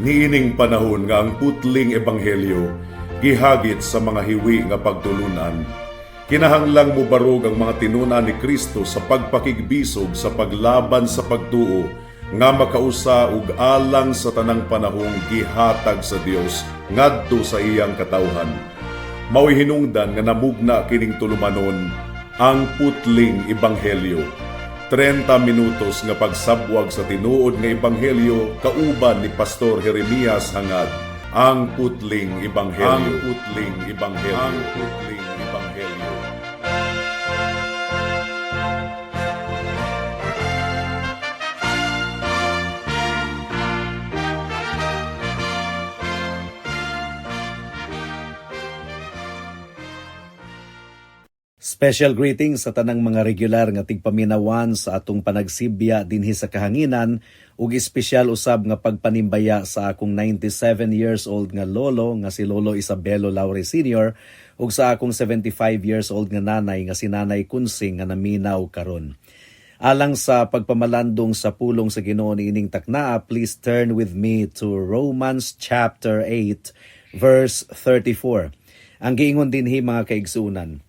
Niining panahon nga ang putling ebanghelyo gihagit sa mga hiwi nga pagtulunan. Kinahanglang mubarog ang mga tinuna ni Kristo sa pagpakigbisog sa paglaban sa pagtuo nga makausa ug alang sa tanang panahong gihatag sa Dios ngadto sa iyang katawhan. Mao'y hinungdan nga namugna kining tulumanon ang putling ebanghelyo. 30 minutos nga pagsabwag sa tinuod nga ebanghelyo kauban ni Pastor Jeremias hangad ang putling ebanghelyo. Ang putling ebanghelyo. Ang putling ebanghelyo. Special greetings sa tanang mga regular nga tigpaminawan sa atong panagsibya dinhi sa kahanginan ug espesyal usab nga pagpanimbaya sa akong 97 years old nga lolo nga si Lolo Isabelo Laure Sr. ug sa akong 75 years old nga nanay nga si Nanay Kunsing nga naminaw karon. Alang sa pagpamalandong sa pulong sa Ginoo niining taknaa, please turn with me to Romans chapter 8 verse 34. Ang giingon dinhi mga kaigsunan,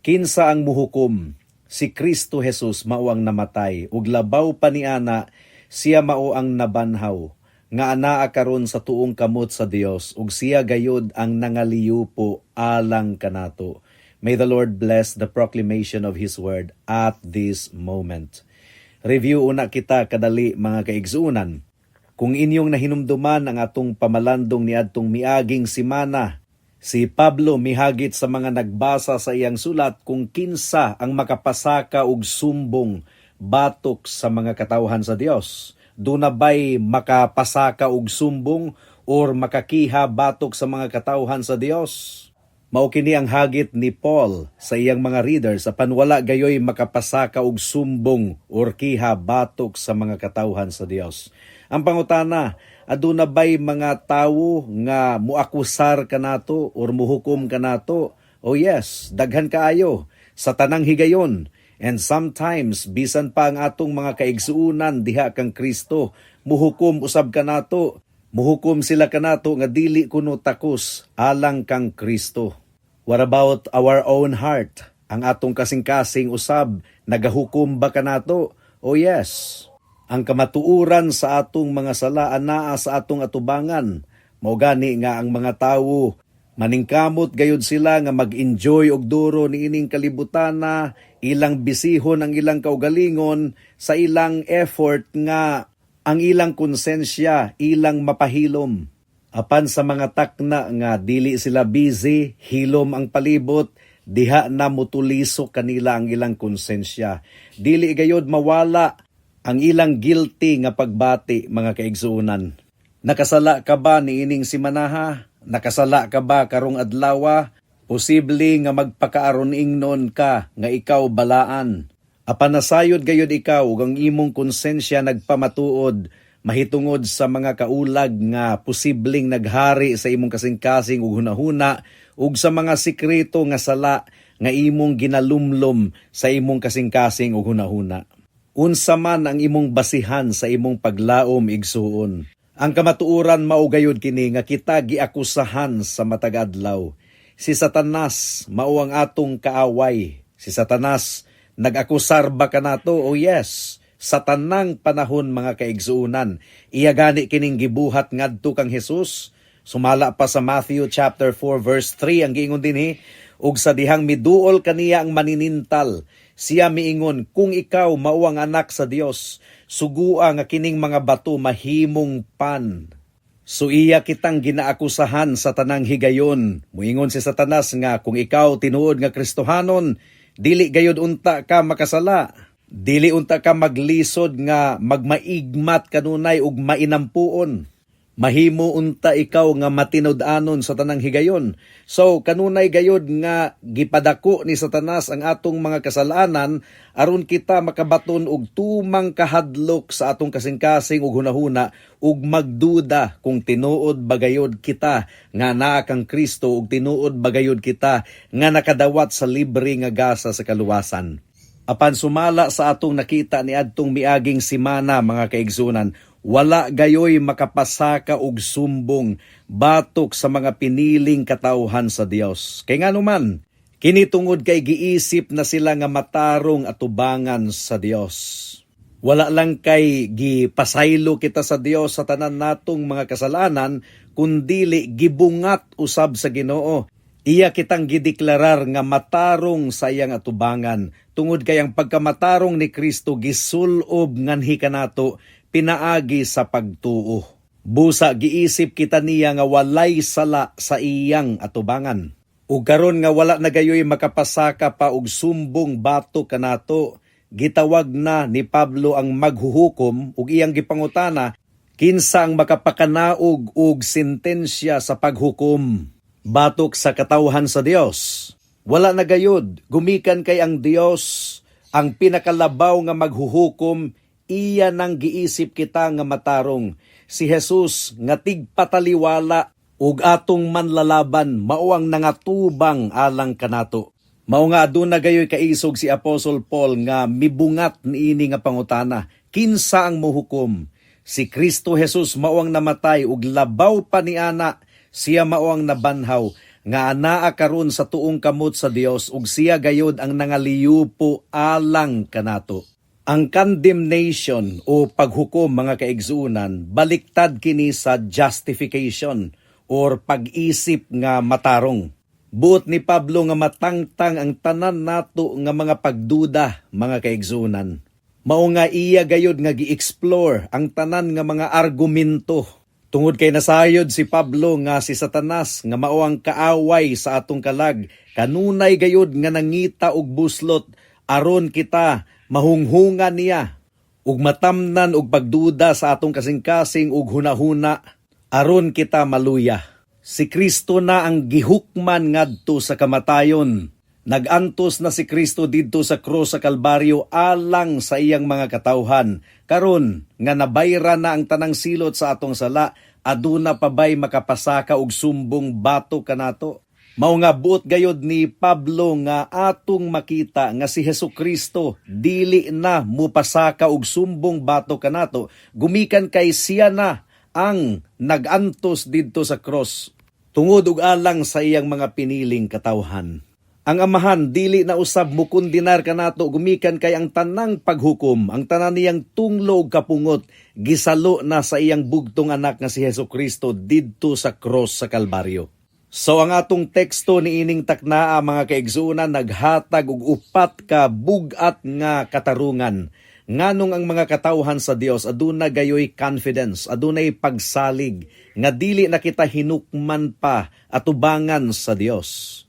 kinsa ang muhukom? Si Kristo Jesus mao ang namatay, ug labaw pa niana siya mao ang nabanhaw, nga anaa karon sa tuong kamot sa Dios, ug siya gayud ang nangaliyupo alang kanato. May the Lord bless the proclamation of His word at this moment. Review una kita kadali mga kaigsunan. Kung inyong nahinumduman ang atong pamalandong niadtong miaging simana, si Pablo mihagit sa mga nagbasa sa iyang sulat kung kinsa ang makapasaka og sumbong batok sa mga katawhan sa Dios. Duna bay makapasaka og sumbong or makakiha batok sa mga katawhan sa Dios? Mao kini ang hagit ni Paul sa iyang mga readers apan wala gayoy makapasaka og sumbong or kiha batok sa mga katawhan sa Dios. Ang pangutana, aduna bay mga tawo nga muakusar kanato or muhukom kanato? Oh yes, daghan kaayo sa tanang higayon. And sometimes bisan pa ang atong mga kaigsuunan diha kang Kristo, muhukom usab kanato. Muhukom sila kanato nga dili kuno takos alang kang Kristo. What about our own heart? Ang atong kasing-kasing usab nagahukom ba kanato? Oh yes. Ang kamatuuran sa atong mga sala anaa sa atong atubangan. Mao gani nga ang mga tawo maningkamot gayud sila nga mag-enjoy og duro niining kalibutana, ilang bisihon ang ilang kaugalingon sa ilang effort nga ang ilang konsensya ilang mapahilom. Apan sa mga takna nga dili sila busy, hilom ang palibot, diha na mutuliso kanila ang ilang konsensya. Dili gayud mawala ang ilang guilty nga pagbati mga kaigsuunan. Nakasala ka ba niining simanaha? Nakasala ka ba karong adlawa? Posible nga magpakaaron ingnon ka nga ikaw balaan. Apan nasayod gayud ikaw ug ang imong konsensya nagpamatuod mahitungod sa mga kaulag nga posibleng naghari sa imong kasing-kasing ug hunahuna ug sa mga sikreto nga sala nga imong ginalumlom sa imong kasing-kasing ug hunahuna. Unsa man ang imong basihan sa imong paglaom igsuon? Ang kamatuoran mao gayud kini nga kita giakusahan sa matag adlaw. Si Satanas mao ang atong kaaway. Si Satanas nag-akusar ba kanato? Oh yes. Sa tanang panahon mga kaigsuunan, iya gani kining gibuhat ngadto kang Hesus. Sumala pa sa Matthew chapter 4 verse 3 ang giingon dinhi, ug sa dihang miduol kaniya ang maninintal, siya miingon, kung ikaw mao ang anak sa Dios, sugua nga kining mga bato mahimong pan. So iya kitang ginaakusahan sa tanang higayon. Muingon si Satanas nga kung ikaw tinuod nga Kristohanon, dili gayud unta ka makasala. Dili unta ka maglisod nga magmaigmat kanunay ug mainampuon. Mahimo unta ikaw nga matinud-anon sa tanang higayon. So kanunay gayod nga gipadako ni Satanas ang atong mga kasalanan aron kita makabaton og tumang kahadlok sa atong kasing-kasing ug hunahuna ug magduda kung tinuod ba gayod kita nga naa kang Kristo ug tinuod ba gayod kita nga nakadawat sa libre nga gasa sa kaluwasan. Apan sumala sa atong nakita ni adtong miaging simana mga kaigsunan, wala gayoy makapasaka og sumbong batok sa mga piniling katawhan sa Dios. Kay nganuman, kini tungod kay giisip na sila nga matarong atubangan sa Dios. Wala lang kay gipasaylo kita sa Dios sa tanan natong mga kasalanan, kundili gibungat usab sa Ginoo. Iya kitang gideklarar nga matarong sa iyang atubangan. Tungod kay ang pagkamatarong ni Kristo gisulob nganhi kanato pinaagi sa pagtuo. Busa giisip kita niya nga walay sala sa iyang atubangan. Ug karon nga wala na gayoy makapasaka pa og sumbong bato kanato, gitawag na ni Pablo ang maghuhukom ug iyang gipangutana kinsa ang makapakanaog og sentensya sa paghukom batok sa katawhan sa Dios. Wala na gayud, gumikan kay ang Dios ang pinakalabaw nga maghuhukom, iya nang giisip kita nga matarong. Si Jesus nga tigpataliwala ug atong manlalaban mao ang nangatubang alang kanato. Mao nga aduna gayoy kaisog si Apostle Paul nga mibungat niini nga pangutana, kinsa ang mohukom? Si Kristo Jesus mao ang namatay ug labaw pa niana, siya mao ang nabanhaw nga anaa karon sa tuong kamot sa Dios ug siya gayod ang nangaliyupo alang kanato. Ang condemnation o paghukom mga kaigsuunan baliktad kini sa justification or pag-isip nga matarong. Buot ni Pablo nga matangtang ang tanan nato nga mga pagduda mga kaigsuunan. Mao nga iya gayod nga gi-explore ang tanan nga mga argumento. Tungod kay nasayod si Pablo nga si Satanas nga mao ang kaaway sa atong kalag, kanunay gayod nga nangita og buslot aron kita mahunghungan niya ug matamnan og pagduda sa atong kasing-kasing ug hunahuna aron kita maluya. Si Kristo na ang gihukman ngadto sa kamatayon. Nagantos na si Kristo didto sa krus sa Kalbaryo alang sa iyang mga katawhan. Karon nga nabayra na ang tanang silot sa atong sala, aduna pa bay makapasaka og sumbong bato kanato? Mao nga buot gayod ni Pablo nga atong makita nga si Hesukristo dili na mupasaka og sumbong bato kanato, gumikan kay siya na ang nagantos didto sa cross tungod ug alang sa iyang mga piniling katawhan. Ang Amahan dili na usab mukundinar kanato, gumikan kay ang tanang paghukom, ang tanan niyang tunglo ug kapungot gisalo na sa iyang bugtong anak nga si Hesukristo didto sa cross sa Kalbaryo. So ang atong teksto ni ining taknaa mga kaigsuunan naghatag og upat ka bugat nga katarungan. Nganong ang mga katawhan sa Dios aduna gayoy confidence, adunay pagsalig nga dili na kita hinukman pa atubangan sa Dios.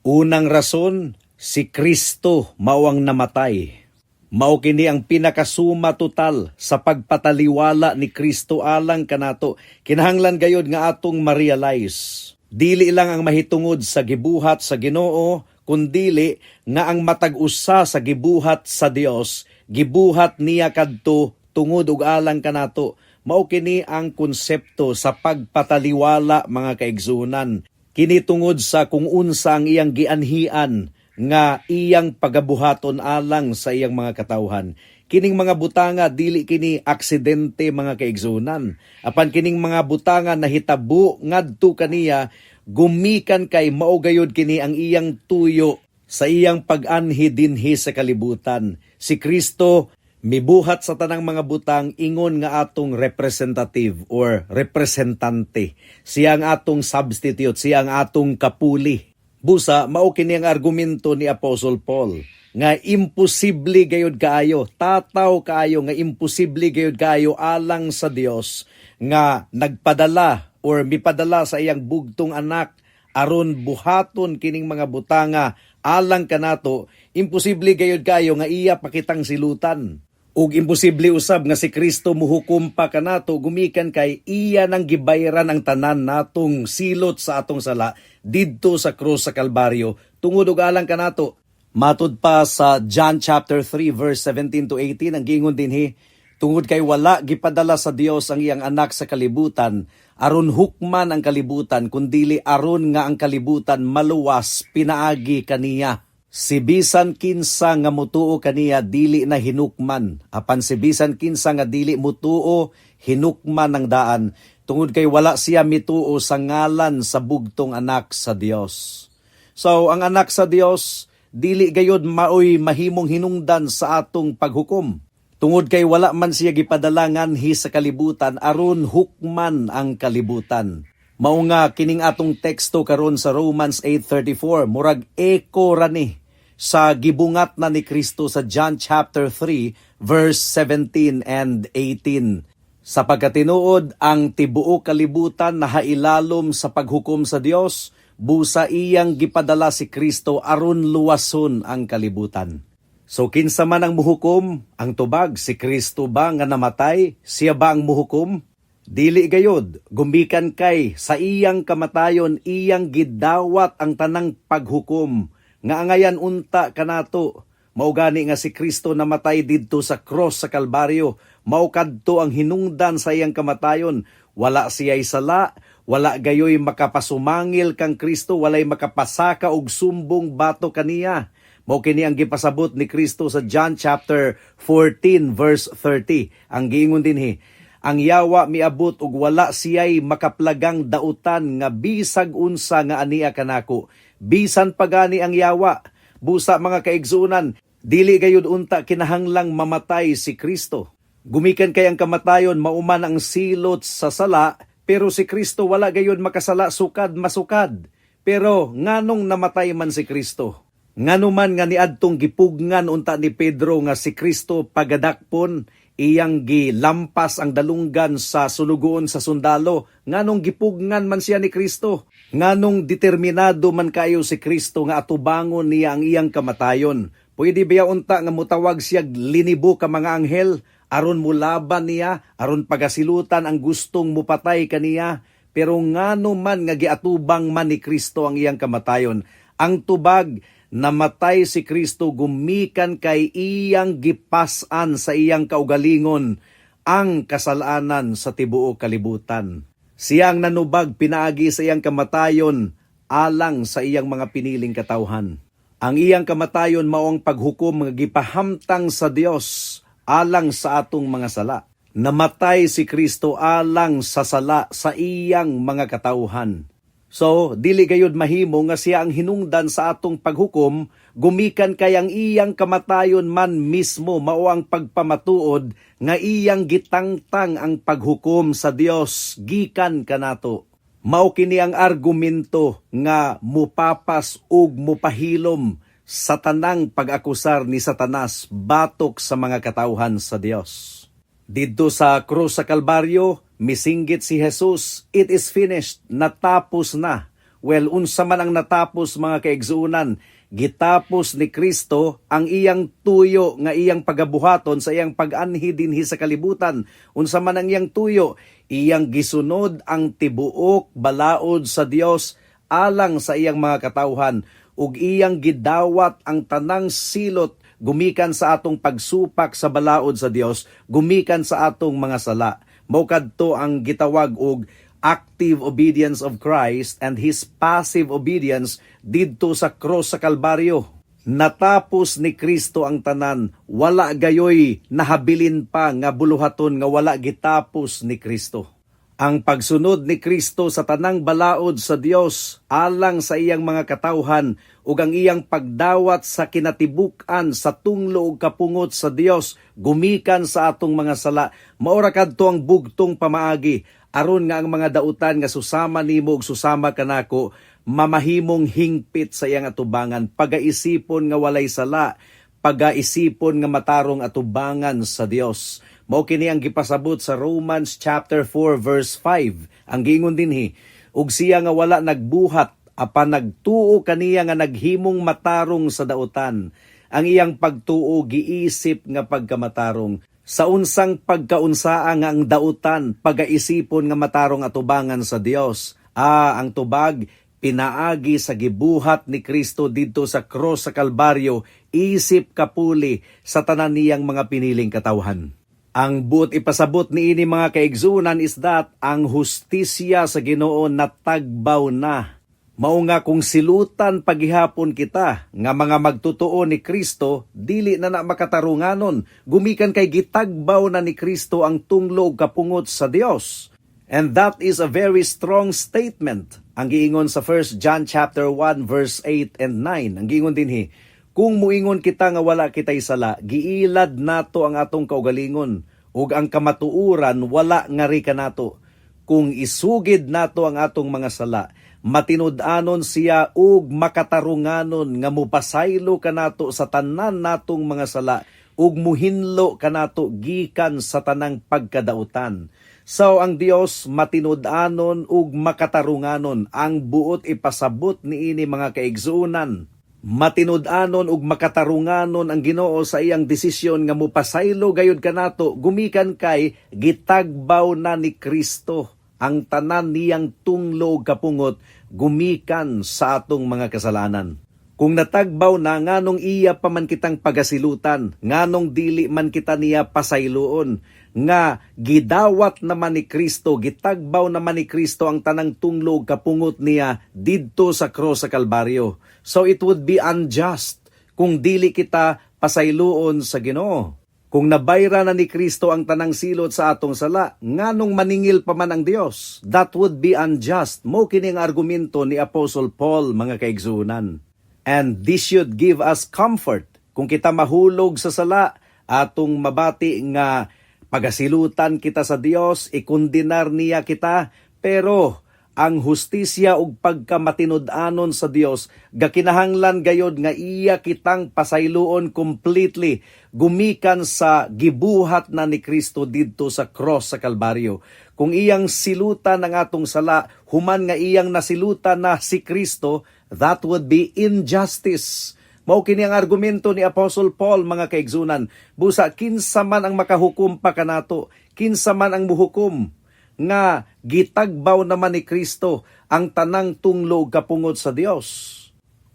Unang rason, si Kristo mao ang namatay. Mao kini ang pinakasuma total sa pagpataliwala ni Kristo alang kanato. Kinahanglan gayud nga atong ma-realize. Dili lang ang mahitungod sa gibuhat sa Ginoo, kundili nga ang matag-usa sa gibuhat sa Dios, gibuhat niya kadto tungod ug alang kanato. Mao kini ang konsepto sa pagpataliwala mga kaigsunan. Kini tungod sa kung unsa ang iyang gianhian nga iyang pagabuhaton alang sa iyang mga katawhan. Kining mga butanga dili kini aksidente mga kaigsunan. Apan kining mga butanga nahitabo ngadto kaniya, gumikan kay mao gayud kini ang iyang tuyo sa iyang pag-anhi dinhi sa kalibutan. Si Kristo mibuhat sa tanang mga butang ingon nga atong representative or representante. Siya ang atong substitute, siya ang atong kapuli. Busa, mao kini ang argumento ni Apostle Paul nga imposible gayud kaayo, tataw kaayo nga imposible gayud kaayo alang sa Dios nga nagpadala or mipadala sa iyang bugtong anak aron buhaton kining mga butanga alang kanato. Imposible gayud kaayo nga iya pakitang silutan. Ug imposible usab nga si Kristo muhukom pa kanato, gumikan kay iya nang gibayran ang tanan natong silot sa atong sala didto sa krus sa Kalbaryo tungod ug alang kanato. Matud pa sa John chapter 3 verse 17 to 18 ang giingon dinhi, tungod kay wala gipadala sa Dios ang iyang anak sa kalibutan aron hukman ang kalibutan, kundili aron nga ang kalibutan maluwas pinaagi kaniya. Si bisan kinsa nga mutuo kaniya dili na hinukman, apan si bisan kinsa nga dili mutuo hinukman ng daan, tungod kay wala siya mituo sa ngalan sa bugtong anak sa Dios. So, ang anak sa Dios, dili gayud maoy mahimong hinungdan sa atong paghukom. Tungod kay wala man siya gipadala nganhi sa kalibutan, aron hukman ang kalibutan. Mao nga kining atong teksto karon sa Romans 8:34, murag echo rani sa gibungat na ni Kristo sa John chapter 3 verse 17 and 18. Sa pagkatinuod, ang tibuok kalibutan nahailalom sa paghukom sa Dios, busa iyang gipadala si Kristo aron luwason ang kalibutan. So kinsa man ang muhukom? Ang tubag, si Kristo ba nga namatay? Siya ba ang muhukom? Dili gayod, gumikan kay sa iyang kamatayon, iyang gidawat ang tanang paghukom. Nga angayan unta kanato, mao gani nga si Kristo namatay didto sa cross sa Kalbaryo, mao kadto ang hinungdan sa iyang kamatayon. Wala siya'y sala, wala gayoy makapasumangil kang Kristo, walay makapasaka og sumbong bato kaniya. Mao kini ang gipasabot ni Kristo sa John chapter 14 verse 30. Ang giingon dinhi, ang yawa miabot ug wala siya'y makaplagang dautan nga bisag unsa nga ania kanako. Bisan pagani ang yawa, busa mga kaigsuunan, dili gayud unta kinahanglang mamatay si Kristo. Gumikan kay ang kamatayon mauman ang silot sa sala, pero si Kristo wala gayud makasala sukad masukad. Pero nganong namatay man si Kristo? Ngano man nga niadtong gipugngan unta ni Pedro nga si Kristo pagadakpon, iyang gilampas ang dalunggan sa sulugoon sa sundalo, nganong gipugngan man siya ni Kristo, nganong determinado man kayo si Kristo nga atubangon niya ang iyang kamatayon. Pwede biya unta nga mutawag siya linibo ka mga anghel, aron mulaban niya, aron pagasilutan ang gustong mupatay kaniya, pero ngano man nga giatubang man ni Kristo ang iyang kamatayon. Ang tubag, namatay si Kristo gumikan kay iyang gipasan sa iyang kaugalingon ang kasalanan sa tibuok kalibutan. Siyang nanubag pinaagi sa iyang kamatayon alang sa iyang mga piniling katawhan. Ang iyang kamatayon mao ang paghukom nga gipahamtang sa Dios alang sa atong mga sala. Namatay si Kristo alang sa sala sa iyang mga katawhan. So, dili gayud mahimo nga siya ang hinungdan sa atong paghukom, gumikan kay ang iyang kamatayon man mismo mao ang pagpamatuod nga iyang gitangtang ang paghukom sa Dios gikan kanato. Mao kini ang argumento nga mupapas ug mupahilom sa tanang pag-akusar ni Satanas batok sa mga katawhan sa Dios. Didto sa krus sa Kalbaryo, misinggit si Jesus, it is finished, natapos na. Well, unsa man ang natapos mga kaigsuunan, gitapos ni Kristo ang iyang tuyo nga iyang pagabuhaton sa iyang pag-anhi dinhi sa kalibutan. Unsa man ang iyang tuyo, iyang gisunod ang tibuok balaod sa Dios alang sa iyang mga katawhan ug iyang gidawat ang tanang silot gumikan sa atong pagsupak sa balaod sa Dios, gumikan sa atong mga sala. Mao kadto ang gitawag og active obedience of Christ and His passive obedience didto sa cross sa Kalbaryo. Natapos ni Kristo ang tanan, wala gayoy nahabilin pa nga buluhaton nga wala gitapos ni Kristo. Ang pagsunod ni Kristo sa tanang balaod sa Dios alang sa iyang mga katawhan ug ang iyang pagdawat sa kinatibuk-an sa tunglo ug kapungot sa Dios gumikan sa atong mga sala, maura kadto ang bugtong pamaagi aron nga ang mga dautan nga susama nimo ug susama kanako mamahimong hingpit sa iyang atubangan, pagaisipon nga walay sala, pagaisipon nga matarong atubangan sa Dios. Mao kini ang gipasabot sa Romans chapter 4 verse 5. Ang giingon dinhi, ug siya nga wala nagbuhat apan nagtuo kaniya nga naghimong matarong sa dautan. Ang iyang pagtuo giisip nga pagkamatarong. Sa unsang pagkaunsaa nga ang dautan pagaisipon nga matarong atubangan sa Dios. Ang tubag pinaagi sa gibuhat ni Kristo didto sa cross sa Kalbaryo, isip kapuli sa tanan niyang mga piniling katawhan. Ang buot ipasabot niini mga kaigsunan is that ang hustisya sa Ginoo natagbaw na. Mao nga kung silutan paghihapon kita nga mga magtutuo ni Kristo, dili na makatarunganon, gumikan kay gitagbaw na ni Kristo ang tunglo kapungot sa Dios. And that is a very strong statement. Ang giingon sa 1 John chapter 1 verse 8 and 9. Ang giingon dinhi, kung muingon kita nga wala kitay sala, giilad nato ang atong kaugalingon, ug ang kamatuuran wala nga rika nato. Kung isugid nato ang atong mga sala, matinud-anon siya ug makatarunganon nga mupasaylo kanato sa tanan natong mga sala ug muhinlo kanato gikan sa tanang pagkadautan. So ang Dios matinud-anon ug makatarunganon, ang buot ipasabot niini mga kaigsuonan. Matinud-anon ug makatarunganon ang Ginoo sa iyang desisyon nga mupasaylo gayud kanato gumikan kay gitagbaw na ni Kristo ang tanan niyang tunglo kapungot gumikan sa atong mga kasalanan. Kung natagbaw na nganong iya pa man kitang pagasilutan, nganong dili man kita niya pasayloon, nga gidawat naman ni Kristo, gitagbaw naman ni Kristo ang tanang tunglo kapungot niya didto sa cross sa Kalbaryo. So it would be unjust kung dili kita pasayloon sa Ginoo. Kung nabayra na ni Kristo ang tanang silot sa atong sala, nganong maningil pa man ang Dios? That would be unjust. Mo kini ang argumento ni Apostle Paul, mga kaigsuonan. And this should give us comfort. Kung kita mahulog sa sala, atong mabati nga pagasilutan kita sa Dios, ikundinar niya kita, pero ang hustisya ug pagkamatinud-anon sa Dios gakinahanglan gayod nga iya kitang pasayloon completely gumikan sa gibuhat na ni Kristo didto sa cross sa Kalbaryo. Kung iyang silutan ang atong sala, human nga iyang nasilutan na si Kristo, that would be injustice. Mao kini ang argumento ni Apostle Paul, mga kaigsunan. Busa kinsa man ang makahukom pa kanato, kinsa man ang muhukom nga gitagbaw naman ni Kristo ang tanang tunglo kapungot sa Dios.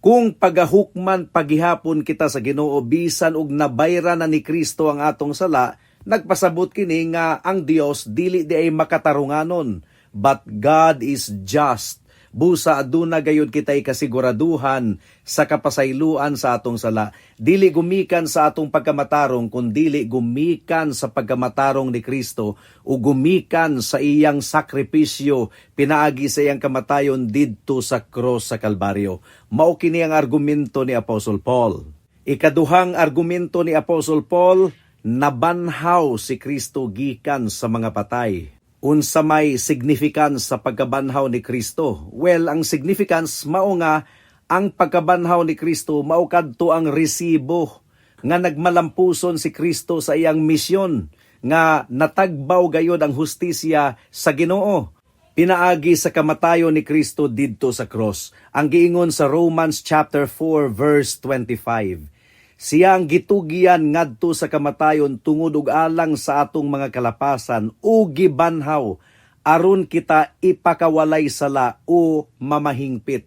Kung pagahukman paghihapon kita sa Ginoo bisan og nabayra na ni Kristo ang atong sala, nagpasabot kini nga ang Dios dili di ay makatarunganon, but God is just. Busa aduna gayud kitay kasiguraduhan sa kapasayloan sa atong sala. Dili gumikan sa atong pagkamatarong, kundi gumikan sa pagkamatarong ni Kristo o gumikan sa iyang sakripisyo pinaagi sa iyang kamatayon didto sa cross sa Kalbaryo. Mao kini ang argumento ni Apostle Paul. Ikaduhang argumento ni Apostle Paul, nabanhaw si Kristo gikan sa mga patay. Unsa may significance sa pagkabanhaw ni Kristo? Well, ang significance mao nga ang pagkabanhaw ni Kristo mao kadto ang resibo nga nagmalampuson si Kristo sa iyang misyon nga natagbaw gayod ang hustisya sa Ginoo pinaagi sa kamatayon ni Kristo didto sa cross. Ang giingon sa Romans chapter 4 verse 25. Siya ang gitugian ngadto sa kamatayon tungod og alang sa atong mga kalapasan o gibanhaw aron kita ipakawalay sala o mamahingpit.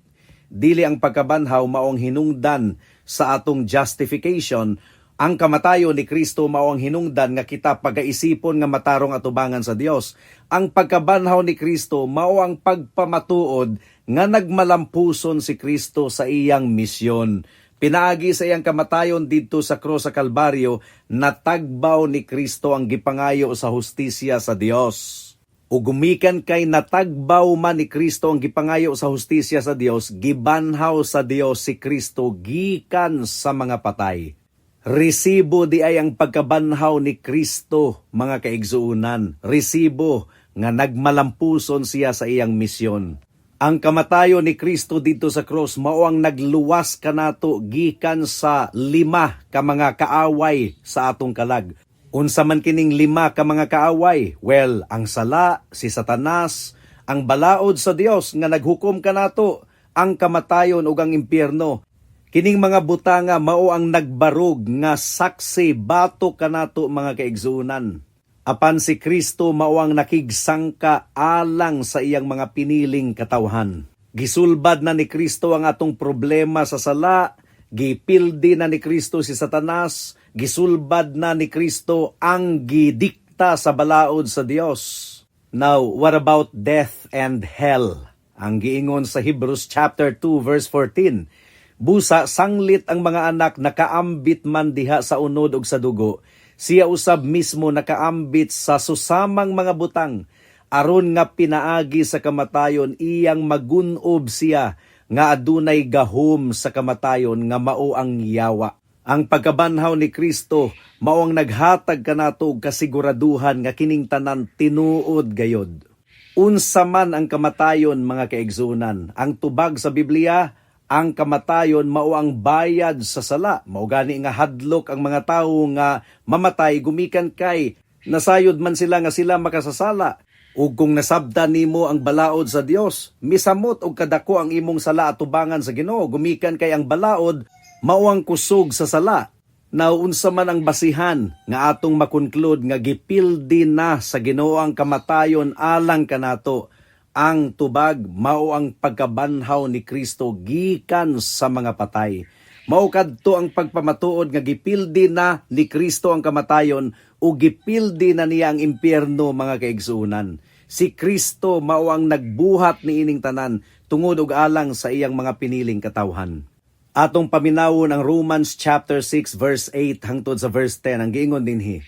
Dili ang pagkabanhaw maong hinungdan sa atong justification. Ang kamatayon ni Kristo mao ang hinungdan nga kita pagaisipon nga matarong atubangan sa Dios. Ang pagkabanhaw ni Kristo mao ang pagpamatuod nga nagmalampuson si Kristo sa iyang misyon. Pinaagi sa iyang kamatayon didto sa cross sa Kalbaryo, natagbaw ni Kristo ang gipangayo sa hustisya sa Dios. O gumikan kay natagbaw man ni Kristo ang gipangayo sa hustisya sa Dios, gibanhaw sa Dios si Kristo gikan sa mga patay. Resibo di ay ang pagkabanhaw ni Kristo, mga kaigsuunan. Resibo nga nagmalampuson siya sa iyang misyon. Ang kamatayon ni Kristo dito sa cross mao ang nagluwas kanato gikan sa 5 ka mga kaaway sa atong kalag. Unsa man kining 5 ka mga kaaway? Well, ang sala, si Satanas, ang balaod sa Dios nga naghukom kanato, ang kamatayon ug ang impyerno. Kining mga butanga mao ang nagbarog nga saksi bato kanato, mga kaigsuunan. Apan si Kristo mao ang nakigsangka alang sa iyang mga piniling katawhan. Gisulbad na ni Kristo ang atong problema sa sala, gipildi na ni Kristo si Satanas, gisulbad na ni Kristo ang gidikta sa balaod sa Dios. Now, what about death and hell? Ang giingon sa Hebrews chapter 2 verse 14, busa sanglit ang mga anak nakaambit man diha sa unod ug sa dugo, siya usab mismo nakaambit sa susamang mga butang, aron nga pinaagi sa kamatayon iyang magunob siya nga adunay gahom sa kamatayon nga mao ang yawa. Ang pagkabanhaw ni Kristo mao ang naghatag kanato og kasiguraduhan nga kining tanan tinuod gayod. Unsa man ang kamatayon mga kaigsunan, ang tubag sa Biblia, ang kamatayon mao ang bayad sa sala. Mao gani nga hadlok ang mga tawo nga mamatay gumikan kay nasayod man sila nga sila makasasala. Ug kung nasabdan nimo ang balaod sa Dios, misamot og kadako ang imong sala atubangan sa Ginoo, gumikan kay ang balaod mao ang kusog sa sala. Naunsa man ang basihan nga atong makonclude nga gipildi na sa Ginoo ang kamatayon alang kanato. Ang tubag mao ang pagkabanhaw ni Kristo gikan sa mga patay. Mao kadto ang pagpamatuod nga gipildi na ni Kristo ang kamatayon ug gipildi na niya ang impyerno mga kaigsuonan. Si Kristo mao ang nagbuhat ni ining tanan tungod og alang sa iyang mga piniling katawhan. Atong paminawon ang Romans chapter 6 verse 8 hangtod sa verse 10 ang giingon dinhi.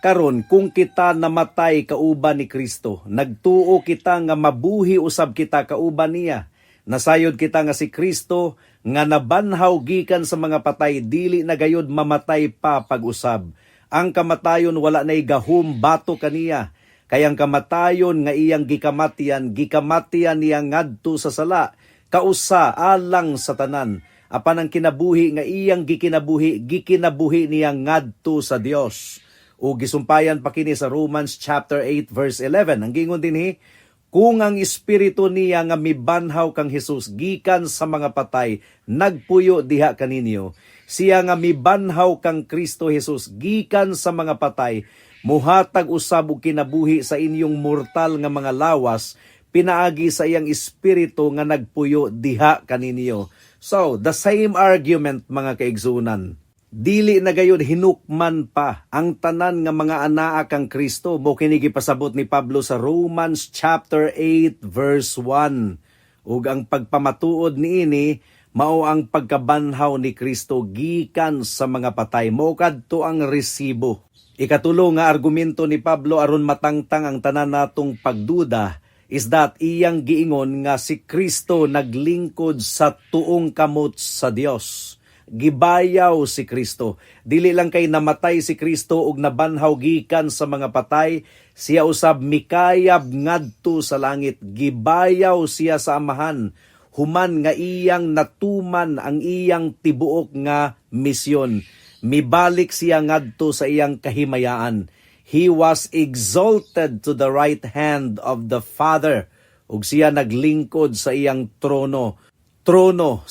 Karon kung kita namatay kauban ni Kristo, nagtuo kita nga mabuhi usab kita kauban niya. Nasayod kita nga si Kristo nga nabanhaw gikan sa mga patay, dili na gayud mamatay pa pag-usab. Ang kamatayon wala nay gahom bato kaniya. Kay ang kamatayon nga iyang gikamatian niya ngadto sa sala, kausa alang sa tanan. Apan ang kinabuhi nga iyang gikinabuhi niya ngadto sa Dios. O gisumpayan pa kini sa Romans chapter 8 verse 11. Ang gingon dinhi, kung ang espiritu niya nga mibanhaw kang Hesus gikan sa mga patay, nagpuyo diha kaninyo, siya nga mibanhaw kang Kristo Hesus gikan sa mga patay, muhatag usab og kinabuhi sa inyong mortal nga mga lawas, pinaagi sa iyang espiritu nga nagpuyo diha kaninyo. So, the same argument mga kaigsunan. Dili na gayud hinukman pa ang tanan nga mga anaa kang Kristo. Mo kini gipasabot ni Pablo sa Romans chapter 8 verse 1. Ug ang pagpamatuod niini mao ang pagkabanhaw ni Kristo gikan sa mga patay. Mao kadto ang resibo. Ikatulo nga argumento ni Pablo aron matangtang ang tanan natong pagduda is that iyang giingon nga si Kristo naglingkod sa tuong kamot sa Dios. Gibayaw si Kristo. Dili lang kay namatay si Kristo ug nabanhaw gikan sa mga patay, siya usab mikayab ngadto sa langit. Gibayaw siya sa Amahan, human nga iyang natuman ang iyang tibuok nga misyon. Mibalik siya ngadto sa iyang kahimayaan. He was exalted to the right hand of the Father. Ug siya naglingkod sa iyang trono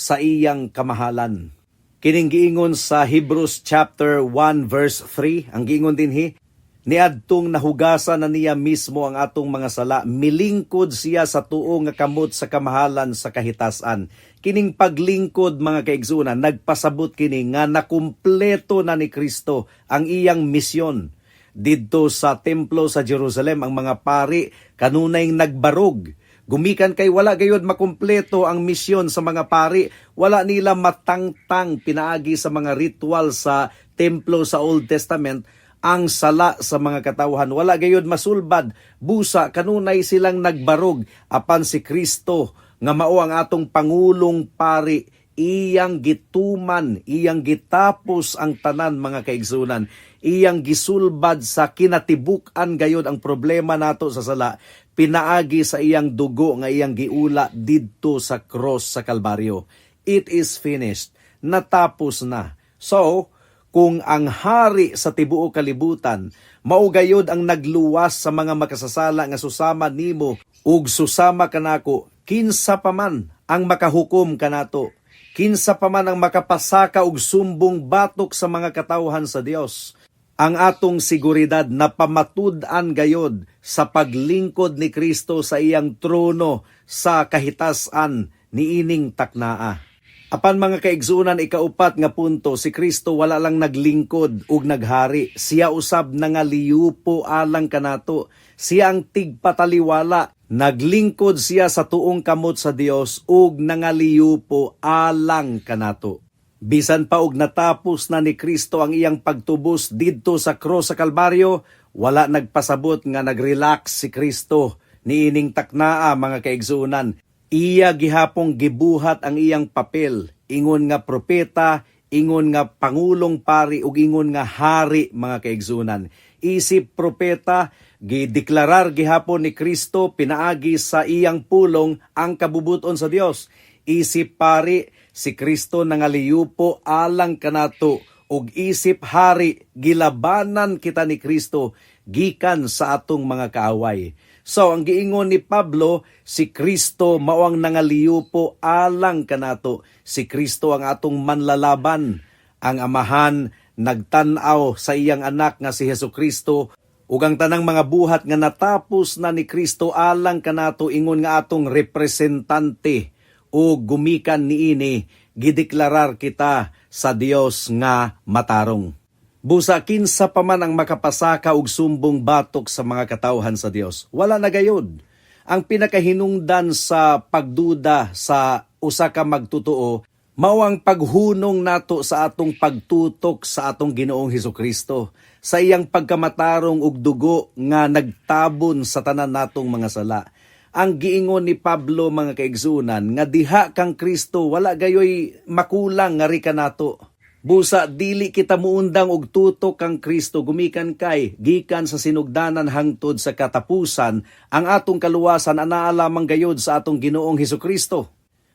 sa iyang kamahalan. Kining giingon sa Hebrews chapter 1 verse 3, ang giingon dinhi, niadtong nahugasan na niya mismo ang atong mga sala, milingkod siya sa tuo nga kamot sa kamahalan sa kahitasan. Kining paglingkod mga kaigsunan, nagpasabot kini nga nakumpleto na ni Kristo ang iyang misyon. Didto sa templo sa Jerusalem, ang mga pari kanunay nagbarog. Gumikan kay wala gayud makumpleto ang misyon sa mga pari. Wala nila matangtang pinaagi sa mga ritual sa templo sa Old Testament ang sala sa mga katawhan. Wala gayud masulbad. Busa kanunay silang nagbarog. Apan si Kristo nga mao ang atong pangulong pari, iyang gituman, iyang gitapos ang tanan mga kaigsunan. Iyang gisulbad sa kinatibuk-an gayud ang problema nato sa sala, pinaagi sa iyang dugo nga iyang giula didto sa cross sa Kalbaryo. It is finished. Natapos na. So, kung ang hari sa tibuok kalibutan mao gayud ang nagluwas sa mga makasasala nga susama nimo ug susama kanako, kinsa pa man ang makahukom kanato, kinsa pa man ang makapasaka og sumbong batok sa mga katawhan sa Dios. Ang atong seguridad na pamatud-an gayod sa paglingkod ni Kristo sa iyang trono sa kahitasan ni ining taknaa. Apan mga kaigsunan, ikaupat nga punto, si Kristo wala lang naglingkod ug naghari. Siya usab nangaliupo alang kanato. Siya ang tigpataliwala Naglingkod siya sa tuong kamot sa Dios ug nangaliyupo alang kanato. Bisan pa og natapos na ni Kristo ang iyang pagtubos didto sa krus sa Kalbaryo, wala nagpasabot nga nagrelax si Kristo niining taknaa mga kaigsuonan. Iya gihapong gibuhat ang iyang papel, ingon nga propeta, ingon nga pangulong pari ug ingon nga hari mga kaigsuonan. Isip propeta, gideklarar gihapon ni Kristo pinaagi sa iyang pulong ang kabubuton sa Dios. Isip pari, si Kristo nangaliyupo alang kanato ug isip hari, gilabanan kita ni Kristo gikan sa atong mga kaaway. So ang giingon ni Pablo, si Kristo mao ang nangaliyupo alang kanato. Si Kristo ang atong manlalaban. Ang Amahan nagtan-aw sa iyang anak nga si Hesukristo ug ang tanang mga buhat nga natapos na ni Kristo alang kanato ingon nga atong representante o gumikan niini gideklarar kita sa Dios nga matarong. Busa kinsa pa man ang makapasaka og sumbong batok sa mga katawhan sa Dios, wala na gayud. Ang pinakahinungdan sa pagduda sa usa ka magtotoo mao ang paghunong nato sa atong pagtutok sa atong Ginoong Hesukristo, sa iyang pagkamatarong ug dugo nga nagtabon sa tanan natong mga sala. Ang giingon ni Pablo mga kaigsunan nga diha kang Kristo wala gayoy makulang nga rika nato. Busa dili kita muundang og tutok kang Kristo gumikan kay gikan sa sinugdanan hangtod sa katapusan ang atong kaluwasan anaa lamang gayud sa atong Ginoong Hesukristo.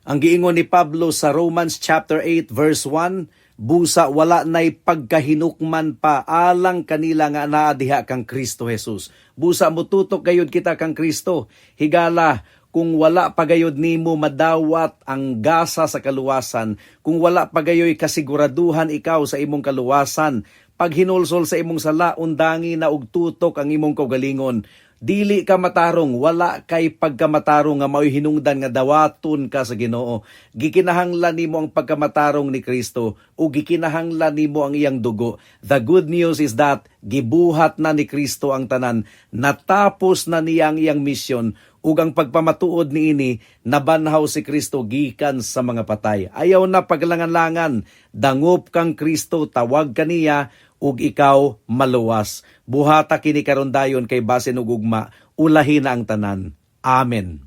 Ang giingon ni Pablo sa Romans chapter 8 verse 1, busa wala nay pagkahinukman pa alang kanila nga anaa diha kang Kristo Jesus. Busa mututok gayud kita kang Kristo. Higala kung wala pagayod nimo madawat ang gasa sa kaluwasan, kung wala pagayoy kasiguraduhan ikaw sa imong kaluwasan, pag hinulsol sa imong sala undangi na og tutok ang imong kaugalingon, dili ka matarong, wala kay pagkamatarong nga mao'y hinungdan nga dawaton ka sa Ginoo. Gikinahanglan nimo ang pagkamatarong ni Kristo o gikinahanglan nimo ang iyang dugo. The good news is that gibuhat na ni Kristo ang tanan, natapos na niya ang iyang misyon, ug ang pagpamatuod niini nabanhaw si Kristo gikan sa mga patay. Ayaw na paglangan-langan, dangop kang Kristo, tawag kaniya ug ikaw maluwas. Buhata kini karon dayon kay basin ug ugma, ulahi na ang tanan. Amen.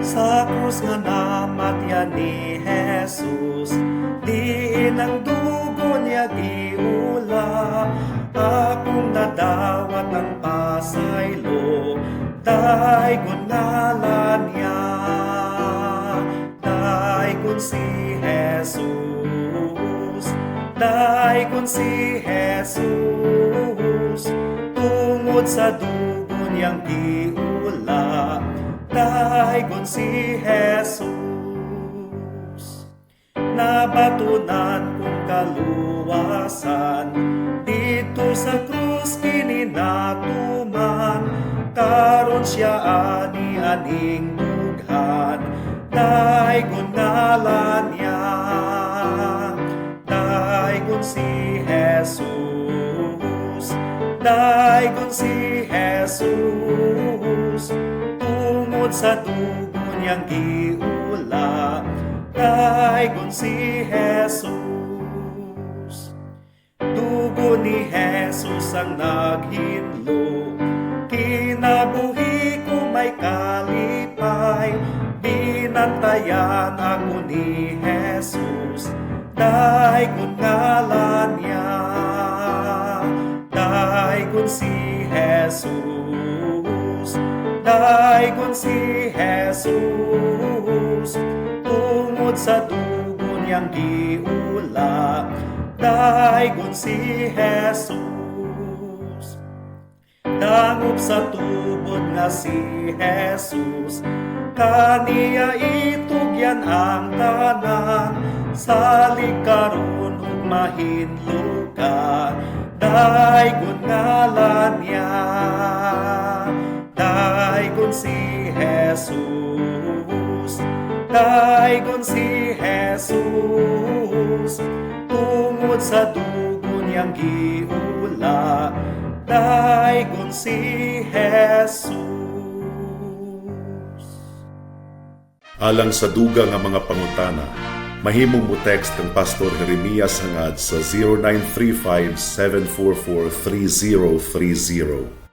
Sa krus nga namatyan ni Jesus, diin ang dugo niya giula. Akong nadawat ang pasaylo, daygon ngalan niya. Daygon si Jesus, daygon si Jesus, tungod sa dugo niyang giula. Daygon si Jesus, nabatunan kong kaluwasan, dito sa krus kininatuman, karon siya ani-aning dughan, daygon ngalan niya. Daygon si Jesus, daygon si Jesus, tungod sa dugo niyang giula. Daygon si Jesus, dugo ni Jesus ang naghinlo, kinabuhi ko may kalipay, binantayan ako ni Jesus. Daygon ngalan niya, daygon si Jesus, daygon si Jesus, tungod sa dugo niyang giula. Daygon si Jesus, dangop sa tubod nga si Jesus, kaniya itugyan ang tanan, salig karon ug mahinlo ka. Daygon ngalan niya, daygon si Jesus, daygon si Jesus, tungod tungod sa dugo niyang giula, dayon si Jesus. Alang sa dugang nga mga pangutana, mahimong mo text kang Pastor Jeremias hangad sa 0935-744-3030.